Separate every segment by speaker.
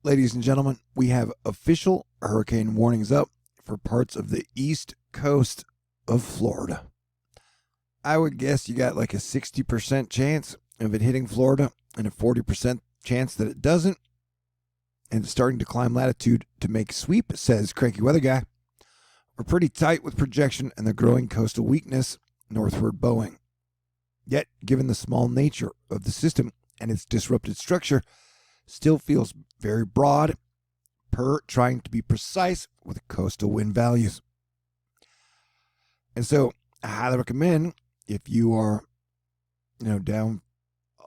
Speaker 1: Ladies and gentlemen, we have official hurricane warnings up for parts of the east coast of Florida. I would guess you got like a 60% chance of it hitting Florida and a 40% chance that it doesn't. And it's starting to climb latitude to make sweep, says Cranky Weather Guy. We're pretty tight with projection and the growing coastal weakness northward bowing. Yet, given the small nature of the system and its disrupted structure, still feels very broad, trying to be precise with coastal wind values. And so, I highly recommend, if you are, down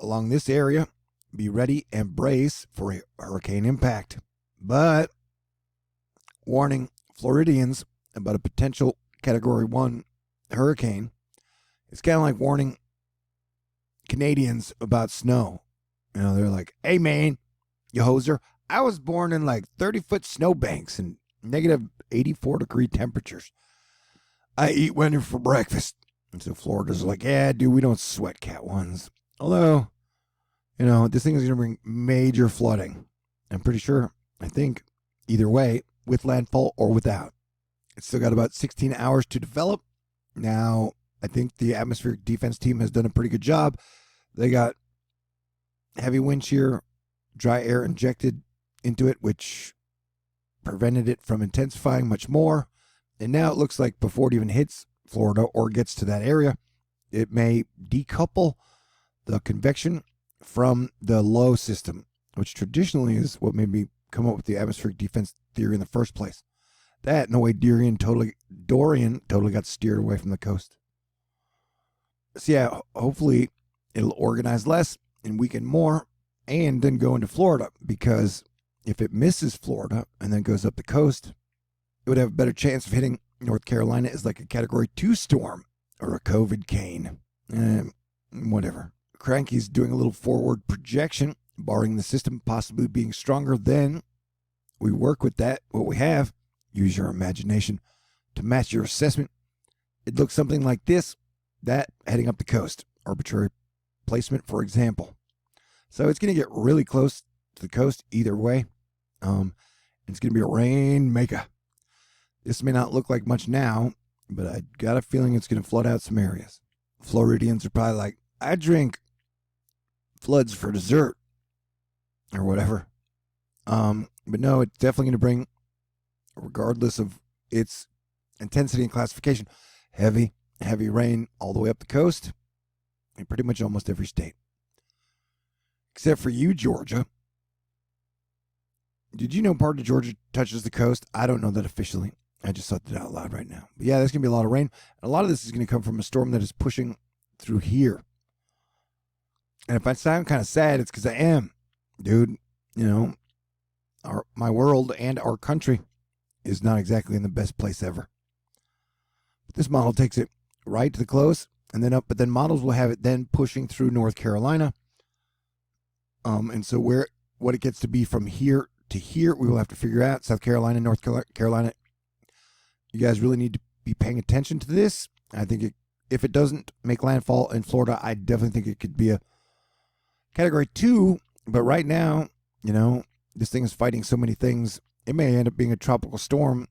Speaker 1: along this area, be ready and brace for a hurricane impact. But, warning Floridians about a potential Category 1 hurricane. It's kind of like warning Canadians about snow. They're like, hey man, you hoser, I was born in like 30-foot snowbanks and negative 84-degree temperatures. I eat winter for breakfast. And so Florida's like, yeah, dude, we don't sweat Cat 1s. Although, this thing is going to bring major flooding. I'm pretty sure, I think, either way, with landfall or without. It's still got about 16 hours to develop. Now, I think the atmospheric defense team has done a pretty good job. They got heavy wind shear, dry air injected into it, which prevented it from intensifying much more. And now it looks like before it even hits Florida or gets to that area, it may decouple the convection from the low system, which traditionally is what made me come up with the atmospheric defense theory in the first place. That and the way Dorian totally got steered away from the coast. So yeah, hopefully it'll organize less and weaken more and then go into Florida, because if it misses Florida and then goes up the coast, it would have a better chance of hitting North Carolina as like a Category 2 storm or a COVID cane. Whatever. Cranky's doing a little forward projection, barring the system possibly being stronger than. We work with that, what we have. Use your imagination to match your assessment. It looks something like this, that heading up the coast. Arbitrary placement, for example. So it's going to get really close to the coast either way. It's going to be a rainmaker. This may not look like much now, but I got a feeling it's going to flood out some areas. Floridians are probably like, I drink floods for dessert or whatever. But no, it's definitely going to bring, regardless of its intensity and classification, heavy rain all the way up the coast in pretty much almost every state. Except for you, Georgia. Did you know part of Georgia touches the coast? I don't know that officially. I just thought that out loud right now. But yeah, there's going to be a lot of rain. And a lot of this is going to come from a storm that is pushing through here. And if I sound kind of sad, it's because I am. Dude, my world and our country is not exactly in the best place ever. But this model takes it right to the close and then up, but then models will have it then pushing through North Carolina. And so what it gets to be from here to here, we will have to figure out. South Carolina, North Carolina. You guys really need to be paying attention to this. I think if it doesn't make landfall in Florida, I definitely think it could be a Category 2. But right now, this thing is fighting so many things. It may end up being a tropical storm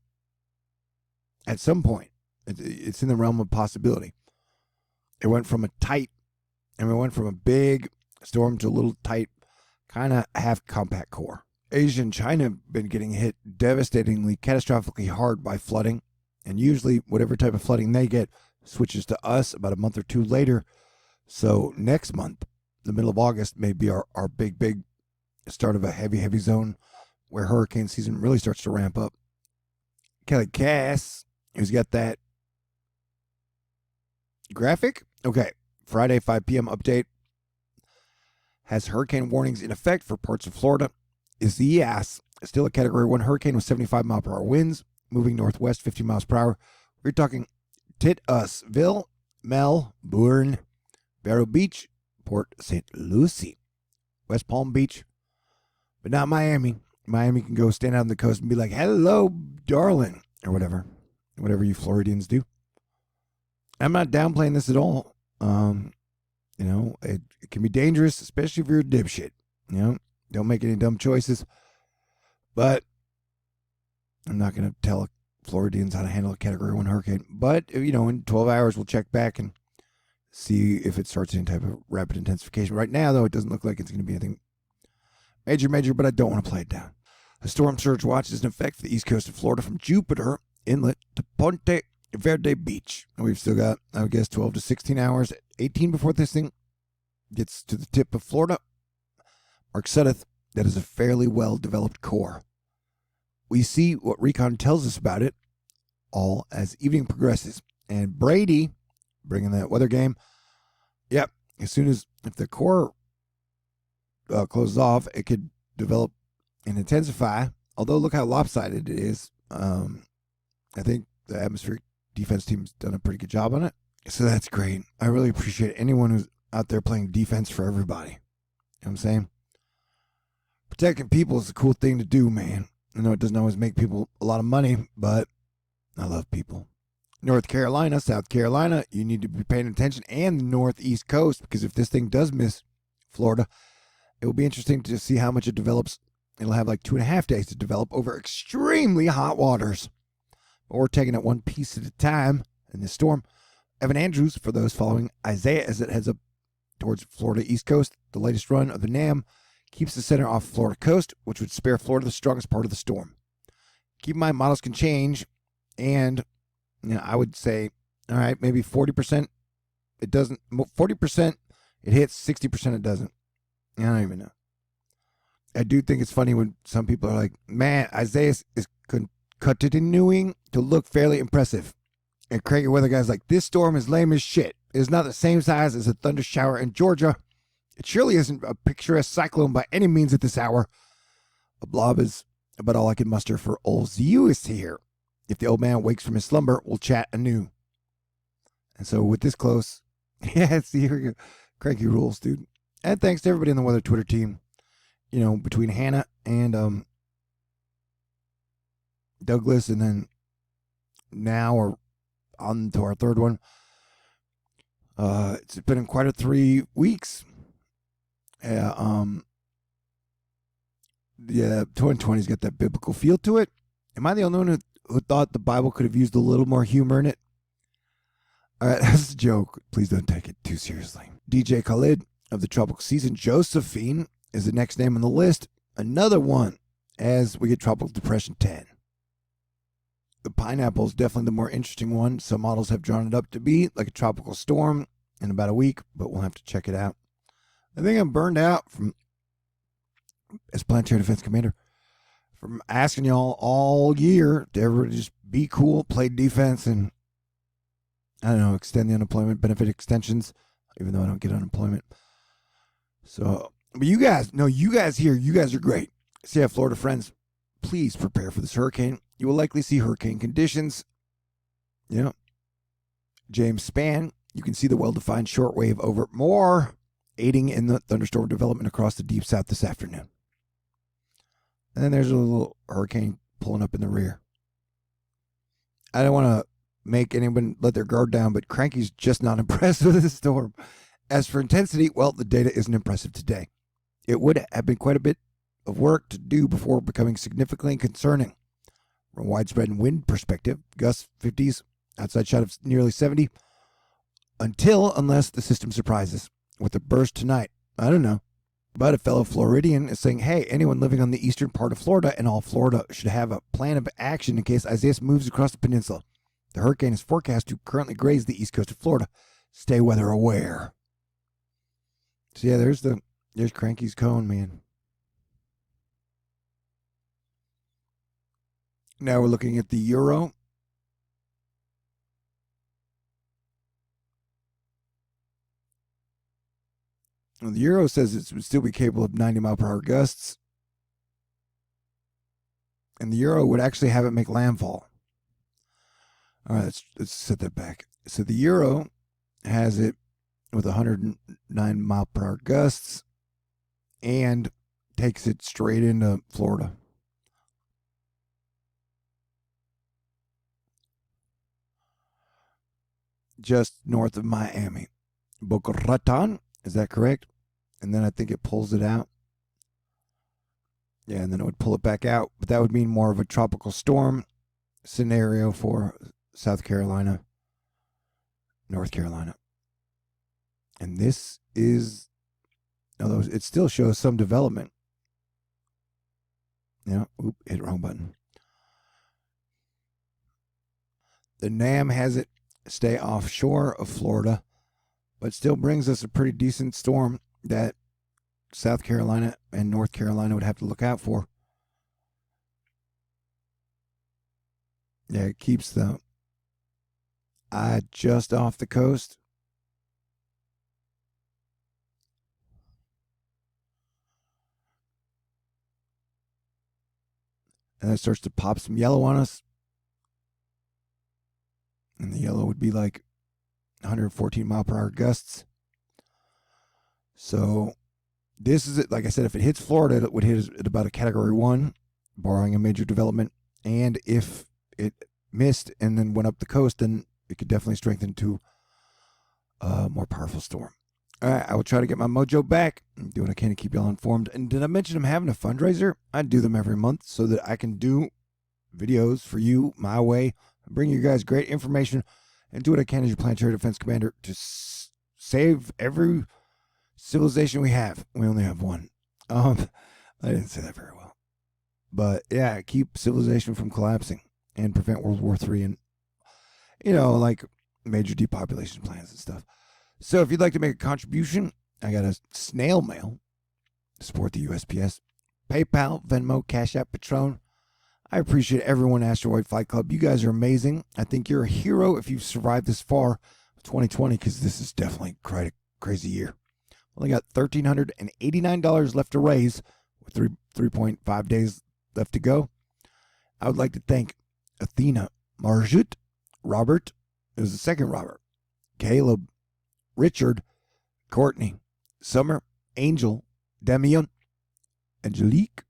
Speaker 1: at some point. It's in the realm of possibility. It went from a big storm to a little tight, kind of half compact core. Asia and China have been getting hit devastatingly, catastrophically hard by flooding. And usually whatever type of flooding they get switches to us about a month or two later. So next month, the middle of August, may be our big start of a heavy zone where hurricane season really starts to ramp up. Kelly Cass, who's got that graphic. Okay, Friday, 5 p.m. update. Has hurricane warnings in effect for parts of Florida. Isaias, still a Category 1 hurricane with 75-mile-per-hour winds, moving northwest 50 miles per hour. We're talking Titusville, Melbourne, Vero Beach, Port St. Lucie, West Palm Beach, but not Miami. Miami can go stand out on the coast and be like, hello, darling, or whatever you Floridians do. I'm not downplaying this at all. It can be dangerous, especially if you're a dipshit. Don't make any dumb choices. But I'm not going to tell Floridians how to handle a Category 1 hurricane. But, in 12 hours, we'll check back and see if it starts any type of rapid intensification. Right now, though, it doesn't look like it's going to be anything major, but I don't want to play it down. A storm surge watch is in effect for the east coast of Florida from Jupiter Inlet to Ponte Verde Beach. And we've still got, I would guess, 12 to 16 hours, 18 before this thing gets to the tip of Florida. Mark Sudduth, that is a fairly well-developed core. We see what recon tells us about it all as evening progresses. And Brady, bringing that weather game, yep, as soon as, if the core closes off, it could develop and intensify. Although look how lopsided it is. I think the atmospheric defense team's done a pretty good job on it. So that's great. I really appreciate anyone who's out there playing defense for everybody. You know what I'm saying? Protecting people is a cool thing to do, man. I know it doesn't always make people a lot of money, but I love people. North Carolina, South Carolina, you need to be paying attention, and the northeast coast, because if this thing does miss Florida, it will be interesting to see how much it develops. It'll have like 2.5 days to develop over extremely hot waters. But we're taking it one piece at a time in this storm. Evan Andrews, for those following Isaiah as it heads up towards Florida east coast, the latest run of the NAM keeps the center off Florida coast, which would spare Florida the strongest part of the storm. Keep in mind, models can change, and I would say, all right, maybe 40% it doesn't, 40% it hits, 60% it doesn't. I don't even know. I do think it's funny when some people are like, man, Isaias is continuing to look fairly impressive. And Craig Weather guy's like, this storm is lame as shit. It is not the same size as a thunder shower in Georgia. It surely isn't a picturesque cyclone by any means at this hour. A blob is about all I can muster for old Zeus here. If the old man wakes from his slumber, we'll chat anew. And so with this close, yeah, see, here we go. Cranky rules, dude. And thanks to everybody on the weather Twitter team. Between Hannah and Douglas, and then now we're on to our third one. It's been quite a 3 weeks. Yeah, 2020's got that biblical feel to it. Am I the only one who thought the Bible could have used a little more humor in it? All right, that's a joke. Please don't take it too seriously. DJ Khalid of the tropical season, Josephine, is the next name on the list. Another one as we get Tropical Depression 10. The pineapple is definitely the more interesting one. Some models have drawn it up to be like a tropical storm in about a week, but we'll have to check it out. I think I'm burned out as Planetary Defense Commander from asking y'all all year to everybody just be cool, play defense, and I don't know, extend the unemployment benefit extensions, even though I don't get unemployment. So, but you guys here, you guys are great. So yeah, Florida friends, please prepare for this hurricane. You will likely see hurricane conditions. James Spann, you can see the well-defined shortwave over more, aiding in the thunderstorm development across the deep south this afternoon. And then there's a little hurricane pulling up in the rear. I don't want to make anyone let their guard down, but Cranky's just not impressed with this storm. As for intensity, well, the data isn't impressive today. It would have been quite a bit of work to do before becoming significantly concerning. From a widespread wind perspective, gusts 50s, outside shot of nearly 70, unless the system surprises with a burst tonight. I don't know. But a fellow Floridian is saying, hey, anyone living on the eastern part of Florida and all Florida should have a plan of action in case Isaias moves across the peninsula. The hurricane is forecast to currently graze the east coast of Florida. Stay weather aware. So yeah, there's Cranky's cone, man. Now we're looking at the Euro. Well, the Euro says it would still be capable of 90 mile per hour gusts. And the Euro would actually have it make landfall. All right, let's set that back. So the Euro has it with 109 mile per hour gusts and takes it straight into Florida. Just north of Miami. Boca Raton, is that correct? And then I think it pulls it out. Yeah, and then it would pull it back out. But that would mean more of a tropical storm scenario for South Carolina, North Carolina. And this is, although it still shows some development. Yeah, hit wrong button. The NAM has it stay offshore of Florida, but still brings us a pretty decent storm that South Carolina and North Carolina would have to look out for. Yeah, it keeps the eye just off the coast. And it starts to pop some yellow on us. And the yellow would be like 114 mile per hour gusts. So this is it. Like I said, if it hits Florida, it would hit at about a category 1, barring a major development. And if it missed and then went up the coast, then it could definitely strengthen to a more powerful storm. All right, I will try to get my mojo back and do what I can to keep y'all informed. And did I mention I'm having a fundraiser? I do them every month so that I can do videos for you my way, bring you guys great information, and do what I can as your planetary defense commander to save every civilization we have. We only have one. I didn't say that very well. But yeah, keep civilization from collapsing and prevent World War III and, like major depopulation plans and stuff. So if you'd like to make a contribution, I got a snail mail to support the USPS. PayPal, Venmo, CashApp, Patron. I appreciate everyone at Asteroid Flight Club. You guys are amazing. I think you're a hero if you've survived this far, 2020, because this is definitely quite a crazy year. Only got $1,389 left to raise with 3.5 days left to go. I would like to thank Athena, Marjut, Robert, it was the second Robert, Caleb, Richard, Courtney, Summer, Angel, Demian, Angelique,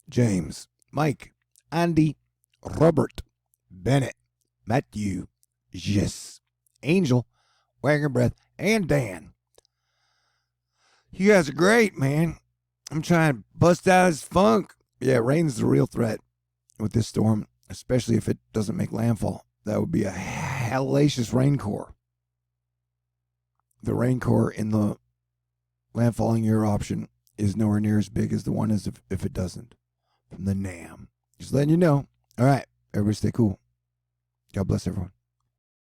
Speaker 1: James, Mike, Andy, Robert, Bennett, Matthew, Jess, Angel, Wagon Breath, and Dan. You guys are great, man. I'm trying to bust out his funk. Yeah, rain's the real threat with this storm, especially if it doesn't make landfall. That would be a hellacious rain core. The rain core in the landfalling year option is nowhere near as big as the one as if it doesn't. From the NAM. Just letting you know. All right. Everybody stay cool. God bless everyone.